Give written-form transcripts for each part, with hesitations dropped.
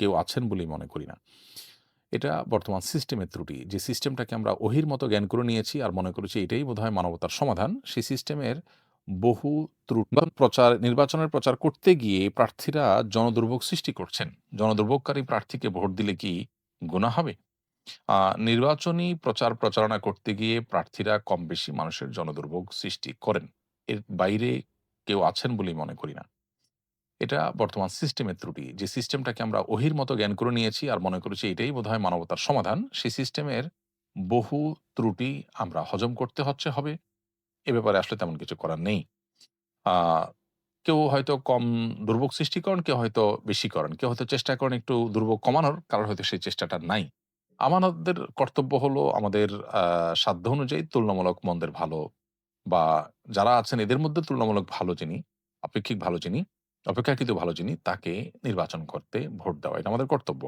কেউ আছেন বলেই মনে করি না। এটা বর্তমান সিস্টেমের ত্রুটি। যে সিস্টেমটাকে আমরা ওহির মতো জ্ঞান করে নিয়েছি আর মনে করেছি এটাই বোধহয় মানবতার সমাধান। সেই সিস্টেমের বহু ত্রুটি নির্বাচনের প্রচার করতে গিয়ে প্রার্থীরা জনদুর্ভোগ সৃষ্টি করছেন। জনদুর্ভোগকারী প্রার্থীকে ভোট দিলে কি গুনাহ হবে? আ নির্বাচনী প্রচারণা করতে গিয়ে প্রার্থীরা কম বেশি মানুষের জনদুর্ভোগ সৃষ্টি করেন। এর বাইরে কেউ আছেন বলেই মনে করি না। এটা বর্তমান সিস্টেমের ত্রুটি। যে সিস্টেমটাকে আমরা ওহির মতো জ্ঞান করে নিয়েছি আর মনে করেছি এটাই বোধহয় মানবতার সমাধান। সেই সিস্টেমের বহু ত্রুটি আমরা হজম করতে হবে। এ ব্যাপারে আসলে তেমন কিছু করার নেই। আ কেউ হয়তো কম দুর্ভোগ সৃষ্টি করেন, কেউ হয়তো বেশি করেন। কেউ হয়তো চেষ্টা করেন একটু দুর্ভোগ কমানোর, কারোর হয়তো সেই চেষ্টাটা নাই। আমাদের কর্তব্য হলো আমাদের আ সাধ্য অনুযায়ী তুলনামূলক মন্দের ভালো বা যারা আছেন এদের মধ্যে তুলনামূলক ভালো যিনি, আপেক্ষিক ভালো যিনি, অপেক্ষাকৃত ভালো যিনি তাকে নির্বাচন করতে ভোট দেওয়া। এটা আমাদের কর্তব্য।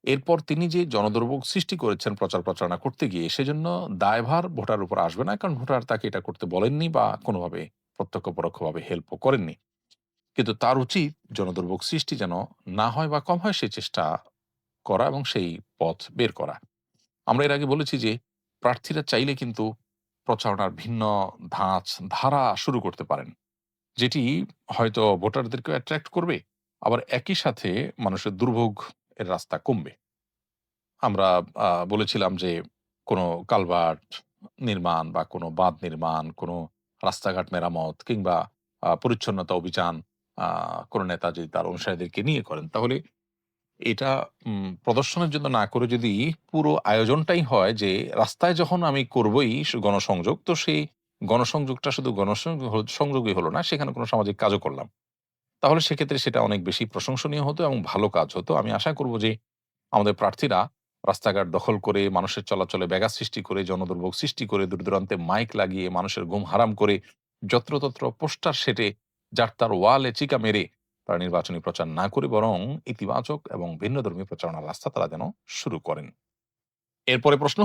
এরপর তিনি যে জনদুর্ভোগ সৃষ্টি করেছেন প্রচারণা করতে গিয়ে সেজন্য দায়ভার ভোটার উপর আসবে না। কারণ ভোটার তাকে এটা করতে বলেননি বা কোনোভাবে প্রত্যক্ষ পরোক্ষভাবে হেল্পও করেননি। কিন্তু তার উচিত জনদুর্ভোগ সৃষ্টি যেন না হয় বা কম হয় সেই চেষ্টা করা এবং সেই পথ বের করা। আমরা এর আগে বলেছি যে প্রার্থীরা চাইলে কিন্তু প্রচারণার ভিন্ন ধারা শুরু করতে পারেন। যেটি হয়তো ভোটারদেরকেও অ্যাট্রাক্ট করবে। আবার একই সাথে মানুষের দুর্ভোগ এর রাস্তা কমবে। আমরা বলেছিলাম যে কোনো কালভার্ট নির্মাণ বা কোনো বাঁধ নির্মাণ, কোনো রাস্তাঘাট মেরামত কিংবা পরিচ্ছন্নতা অভিযান আ কোনো নেতা যদি তার অনুসারীদেরকে নিয়ে করেন তাহলে এটা প্রদর্শনের জন্য না করে যদি পুরো আয়োজনটাই হয় যে রাস্তায় যখন আমি করবই গণসংযোগ, তো সেই গণসংযোগটা শুধু সংযোগই হলো না, সেখানে কোনো সামাজিক কাজও করলাম। তাহলে সেক্ষেত্রে সেটা অনেক বেশি প্রশংসনীয় হতো এবং ভালো কাজ হতো। আমি আশা করব যে আমাদের প্রার্থীরা রাস্তাঘাট দখল করে, মানুষের চলাচলে ব্যাঘাত সৃষ্টি করে, জনদুর্ভোগ সৃষ্টি করে, দূর-দূরান্তে মাইক লাগিয়ে মানুষের ঘুম হারাম করে, যত্রতত্র পোস্টার সেটে, যার তার ওয়ালে চিকা মেরে তারা নির্বাচনী প্রচার না করে বরং ইতিবাচক এবং ভিন্নধর্মী প্রচারণার রাস্তা তারা যেন শুরু করেন। এরপরে প্রশ্ন